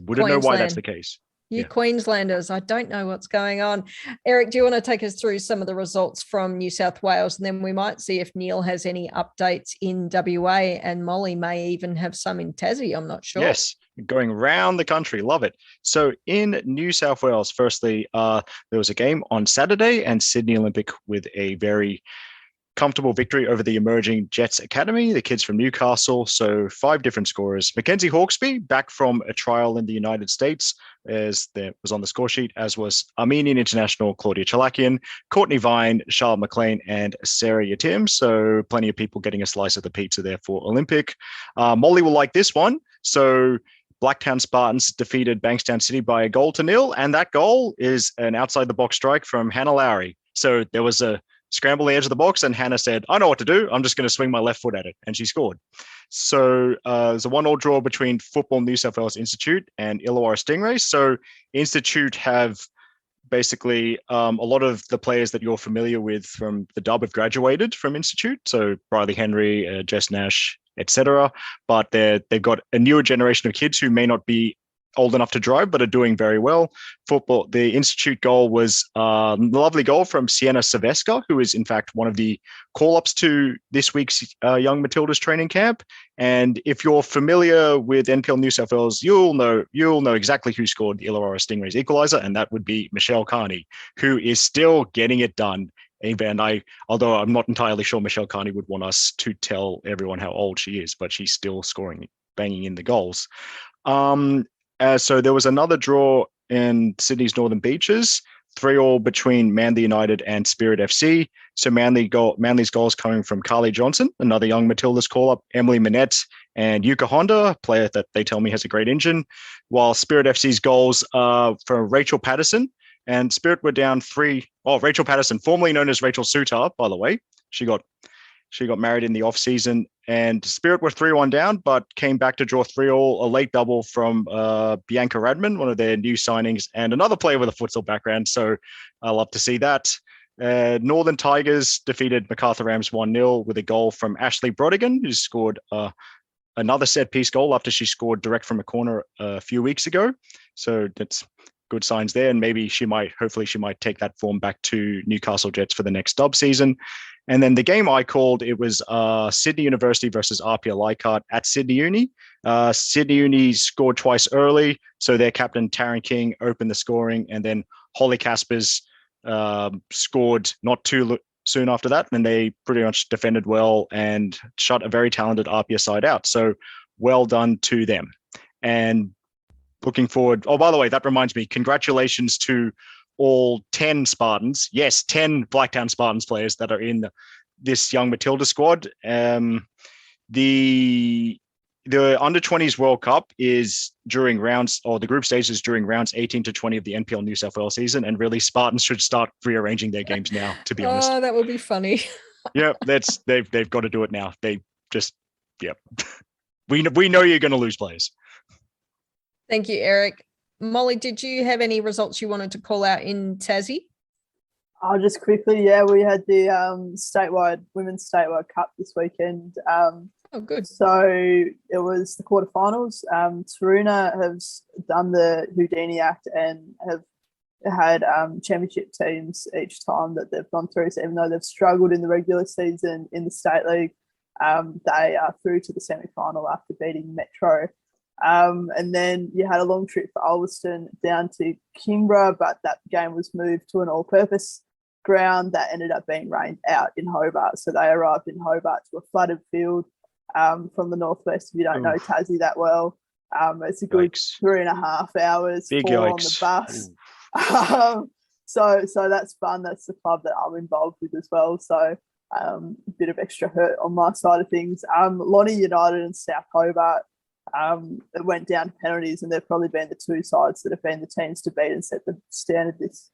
wouldn't know why that's the case. You Queenslanders, I don't know what's going on. Eric, do you want to take us through some of the results from New South Wales? And then we might see if Neil has any updates in WA, and Molly may even have some in Tassie. I'm not sure. Yes, going around the country. Love it. So in New South Wales, firstly, there was a game on Saturday, and Sydney Olympic with a very comfortable victory over the emerging Jets Academy, the kids from Newcastle. So 5 different scorers. Mackenzie Hawkesby, back from a trial in the United States, as there was on the score sheet, as was Armenian international Claudia Chalakian, Courtney Vine, Charlotte McLean, and Sarah Yatim. So plenty of people getting a slice of the pizza there for Olympic. Molly will like this one. So Blacktown Spartans defeated Bankstown City by 1-0, and that goal is an outside-the-box strike from Hannah Lowry. So there was a scramble the edge of the box, and Hannah said, I know what to do. I'm just going to swing my left foot at it. And she scored. So there's a 1-1 draw between Football New South Wales Institute and Illawarra Stingrays. So Institute have basically a lot of the players that you're familiar with from the dub have graduated from Institute. So Briley Henry, Jess Nash, etc. But they've got a newer generation of kids who may not be old enough to drive, but are doing very well. Football, the Institute goal was a lovely goal from Sienna Saveska, who is in fact one of the call-ups to this week's Young Matildas training camp. And if you're familiar with NPL New South Wales, you'll know exactly who scored the Illawarra Stingrays equaliser, and that would be Michelle Carney, who is still getting it done. And although I'm not entirely sure Michelle Carney would want us to tell everyone how old she is, but she's still scoring, banging in the goals. So there was another draw in Sydney's Northern Beaches, 3-3 between Manly United and Spirit FC. So Manly's goals coming from Carly Johnson, another Young Matildas call-up, Emily Minette, and Yuka Honda, a player that they tell me has a great engine, while Spirit FC's goals are from Rachel Patterson. And Spirit were down 3. Oh, Rachel Patterson, formerly known as Rachel Sutar, by the way. She got married in the off-season, and Spirit were 3-1 down, but came back to draw 3-3, a late double from Bianca Radman, one of their new signings, and another player with a futsal background. So I love to see that. Northern Tigers defeated MacArthur Rams 1-0 with a goal from Ashley Brodigan, who scored another set-piece goal after she scored direct from a corner a few weeks ago. So that's good signs there, and hopefully she might take that form back to Newcastle Jets for the next dub season. And then the game I called, it was Sydney University versus RPA Leichhardt at Sydney Uni. Sydney Uni scored twice early, so their captain Taryn King opened the scoring, and then Holly Caspers scored not too soon after that, and they pretty much defended well and shut a very talented RPA side out. So well done to them. And looking forward. Oh, by the way, that reminds me, congratulations to all 10 Spartans. Yes, 10 Blacktown Spartans players that are in this Young Matilda squad. The the under-20s World Cup is during rounds, or the group stages during rounds 18 to 20 of the NPL New South Wales season, and really Spartans should start rearranging their games now, to be honest. Oh, that would be funny. Yeah, they've got to do it now. They just, yeah. We know you're going to lose players. Thank you, Eric. Molly, did you have any results you wanted to call out in Tassie? Oh, just quickly, yeah, we had the women's statewide cup this weekend. Oh, good. So it was the quarterfinals. Taruna has done the Houdini Act and have had championship teams each time that they've gone through. So even though they've struggled in the regular season in the state league, they are through to the semi-final after beating Metro. And then you had a long trip for Ulverston down to Kimbra, but that game was moved to an all-purpose ground that ended up being rained out in Hobart. So they arrived in Hobart to a flooded field from the northwest. If you don't know Tassie that well, it's a good 3.5 hours. Big on yikes. The bus. So that's fun. That's the club that I'm involved with as well. So a bit of extra hurt on my side of things. Lonnie United and South Hobart, it went down to penalties, and they've probably been the two sides that have been the teams to beat and set the standard this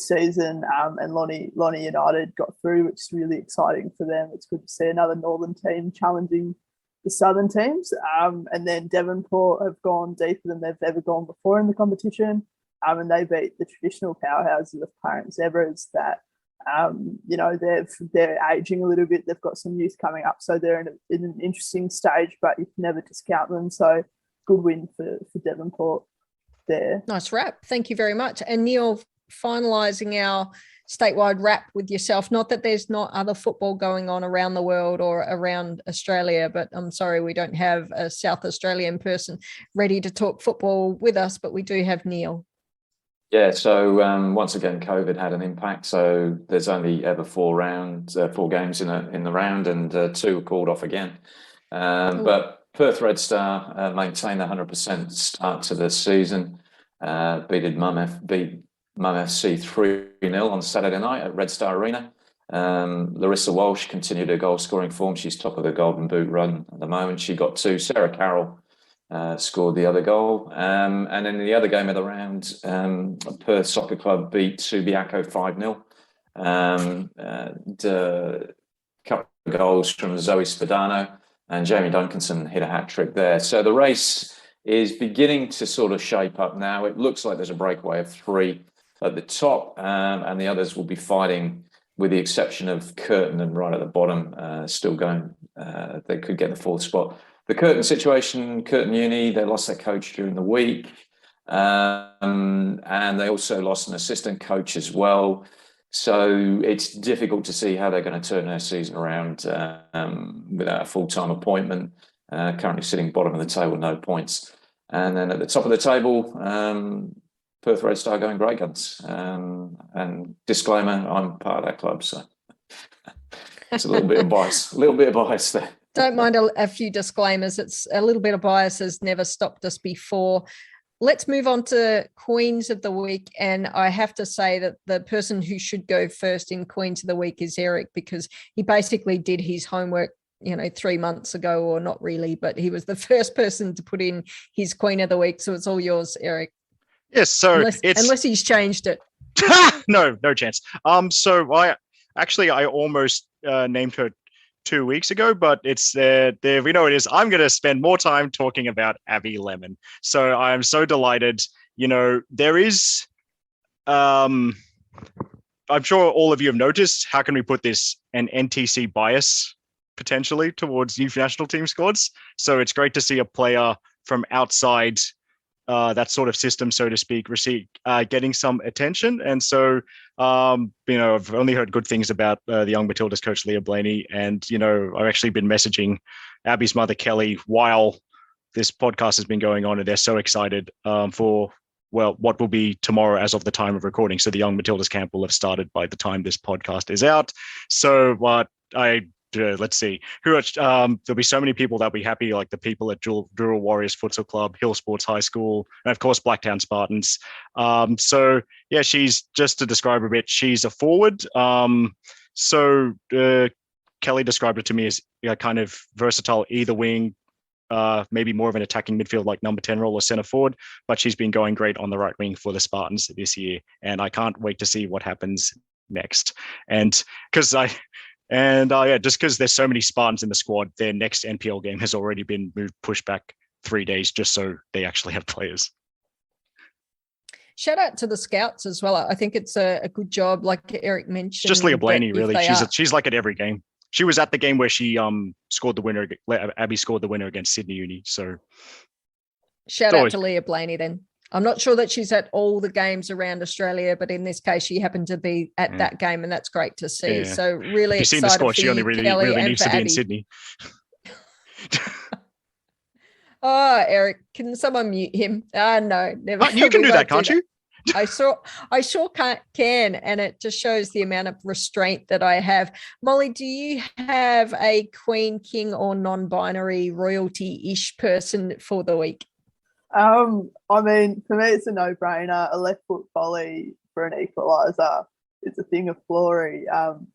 season. And Lonnie United got through, which is really exciting for them. It's good to see another northern team challenging the southern teams. And then Devonport have gone deeper than they've ever gone before in the competition. And they beat the traditional powerhouses of Parent Zebras that, they're aging a little bit. They've got some youth coming up, so they're in an interesting stage, but you can never discount them. So good win for Devonport there. Nice wrap. Thank you very much. And Neil, finalising our statewide wrap with yourself. Not that there's not other football going on around the world or around Australia, but I'm sorry we don't have a South Australian person ready to talk football with us, but we do have Neil. Yeah, so once again, COVID had an impact. So there's only ever 4 games in the round, and 2 were called off again. But Perth Red Star maintained a 100% start to the season. Beat Mum FC 3-0 on Saturday night at Red Star Arena. Larissa Walsh continued her goal scoring form. She's top of the Golden Boot run at the moment. She got 2. Sarah Carroll scored the other goal. And then in the other game of the round, Perth Soccer Club beat Subiaco 5-0. A couple of goals from Zoe Spadano, and Jamie Duncanson hit a hat-trick there. So the race is beginning to sort of shape up now. It looks like there's a breakaway of 3 at the top, and the others will be fighting, with the exception of Curtin and right at the bottom, still going. They could get the 4th spot. The Curtin situation, Curtin Uni, they lost their coach during the week, and they also lost an assistant coach as well. So it's difficult to see how they're going to turn their season around without a full-time appointment. Currently sitting bottom of the table, no points. And then at the top of the table, Perth Red Star going great guns. And disclaimer, I'm part of that club, so it's a little bit of bias there. Don't mind a few disclaimers. It's a little bit of bias has never stopped us before. Let's move on to Queens of the Week. And I have to say that the person who should go first in Queens of the Week is Eric, because he basically did his homework 3 months ago, or not really, but he was the first person to put in his Queen of the Week. So it's all yours, Eric. Yes. So unless he's changed it. No chance. So I almost named her 2 weeks ago, but it's there. We know it is. I'm going to spend more time talking about Abby Lemon. So I'm so delighted. There is, I'm sure all of you have noticed, how can we put this, an NTC bias potentially towards youth national team squads. So it's great to see a player from outside that sort of system, so to speak, getting some attention. And so, I've only heard good things about the young Matildas coach, Leah Blaney. And, I've actually been messaging Abby's mother, Kellie, while this podcast has been going on. And they're so excited for what will be tomorrow as of the time of recording. So the Young Matildas camp will have started by the time this podcast is out. So let's see there'll be so many people that'll be happy, like the people at Dural Warriors Futsal Club, Hill Sports High School, and of course Blacktown Spartans. So yeah, she's, just to describe a bit, she's a forward. Kellie described it to me as kind of versatile either wing, maybe more of an attacking midfield like number 10 role or centre forward, but she's been going great on the right wing for the Spartans this year. And I can't wait to see what happens next. And because just because there's so many Spartans in the squad, their next NPL game has already been pushed back 3 days just so they actually have players. Shout out to the scouts as well. I think it's a good job, like Eric mentioned. Just Leah Blaney, really. She's like at every game. She was at the game where she scored the winner. Abby scored the winner against Sydney Uni. So shout out to Leah Blaney then. I'm not sure that she's at all the games around Australia, but in this case, she happened to be at that game, and that's great to see. Yeah. So really excited. You've seen the squad. She only really needs to be in Sydney. Oh, Eric, can someone mute him? No, never. You can do that, can't you? I sure can, and it just shows the amount of restraint that I have. Molly, do you have a queen, king, or non-binary royalty-ish person for the week? I mean, for me, it's a no-brainer. A left foot volley for an equaliser is a thing of glory.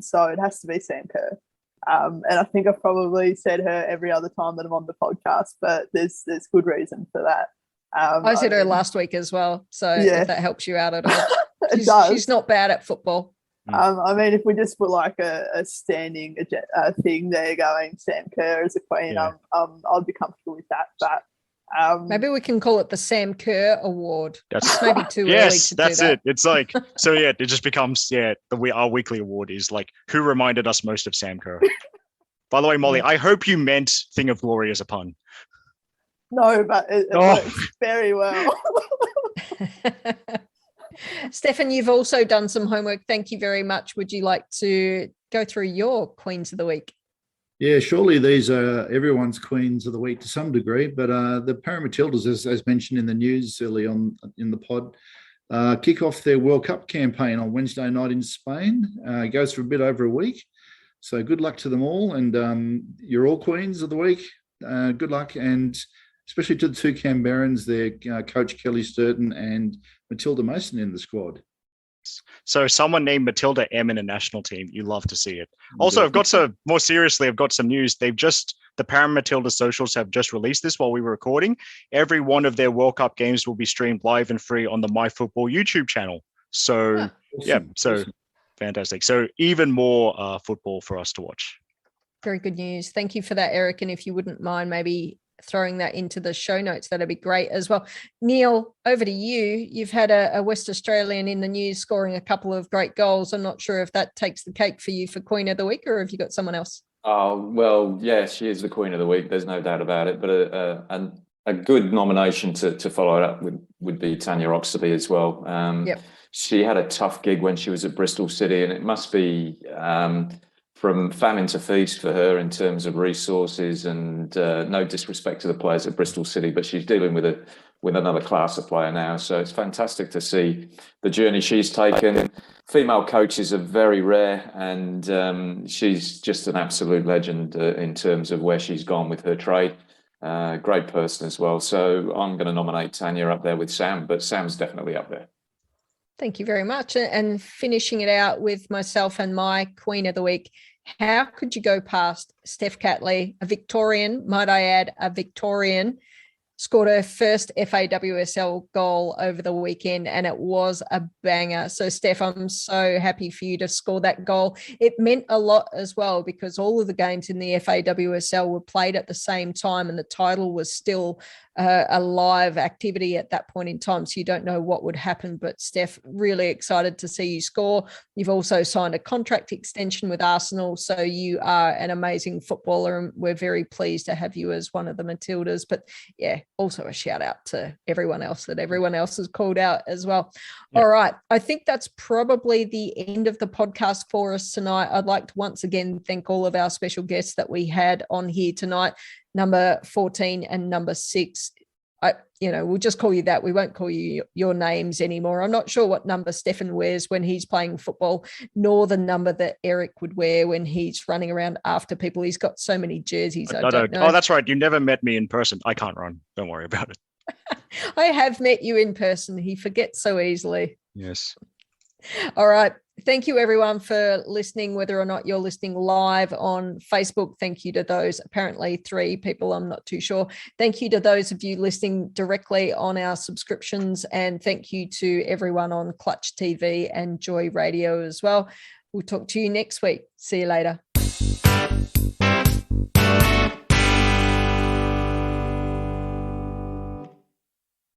So it has to be Sam Kerr. And I think I've probably said her every other time that I'm on the podcast, but there's good reason for that. I said her last week as well, so if that helps you out at all. She's not bad at football. I mean, if we just put like a standing thing there going, Sam Kerr as a queen, I'd be comfortable with that. But maybe we can call it the Sam Kerr Award. That's maybe too early to that's do that. It. It's like, so it just becomes, our weekly award is like, who reminded us most of Sam Kerr? By the way, Molly, I hope you meant Thing of Glory as a pun. No, but it works very well. Steffen, you've also done some homework. Thank you very much. Would you like to go through your Queens of the Week? Yeah, surely these are everyone's Queens of the Week to some degree, but the ParaMatildas, as mentioned in the news early on in the pod, kick off their World Cup campaign on Wednesday night in Spain. It goes for a bit over a week. So good luck to them all. And you're all Queens of the Week. Good luck. And especially to the two Canberrans, their coach Kelly Sturton and Matilda Mason in the squad. So someone named Matilda M in a national team. You love to see it. Also, I've got some news. The ParaMatildas socials have just released this while we were recording. Every one of their World Cup games will be streamed live and free on the MyFootball YouTube channel. So awesome. Fantastic. So even more football for us to watch. Very good news. Thank you for that, Eric. And if you wouldn't mind maybe throwing that into the show notes, that'd be great as well. Neil, over to you. You've had a West Australian in the news scoring a couple of great goals. I'm not sure if that takes the cake for you for Queen of the Week, or have you got someone else? Oh, well, yeah, she is the Queen of the Week. There's no doubt about it. But a good nomination to follow it up would be Tanya Oxtoby as well. She had a tough gig when she was at Bristol City, and it must be from famine to feast for her in terms of resources, and no disrespect to the players at Bristol City, but she's dealing with another class of player now. So it's fantastic to see the journey she's taken. Female coaches are very rare, and she's just an absolute legend in terms of where she's gone with her trade. Great person as well. So I'm going to nominate Tanya up there with Sam, but Sam's definitely up there. Thank you very much. And finishing it out with myself and my Queen of the Week, how could you go past Steph Catley, a Victorian, might I add, a Victorian, scored her first FA WSL goal over the weekend, and it was a banger. So, Steph, I'm so happy for you to score that goal. It meant a lot as well, because all of the games in the FA WSL were played at the same time, and the title was still a live activity at that point in time. So you don't know what would happen. But Steph, really excited to see you score. You've also signed a contract extension with Arsenal. So you are an amazing footballer, and we're very pleased to have you as one of the Matildas. But yeah, also a shout out to everyone else that everyone else has called out as well. Yeah. All right. I think that's probably the end of the podcast for us tonight. I'd like to once again thank all of our special guests that we had on here tonight. Number 14 and number 6. We'll just call you that. We won't call you your names anymore. I'm not sure what number Steffen wears when he's playing football, nor the number that Eric would wear when he's running around after people. He's got so many jerseys. I don't know. Oh, that's right. You never met me in person. I can't run. Don't worry about it. I have met you in person. He forgets so easily. Yes. All right. thank you everyone for listening, whether or not you're listening live on Facebook. Thank you to those, apparently 3 people, I'm not too sure. Thank you to those of you listening directly on our subscriptions, and thank you to everyone on Clutch TV and Joy Radio as well. We'll talk to you next week. See you later.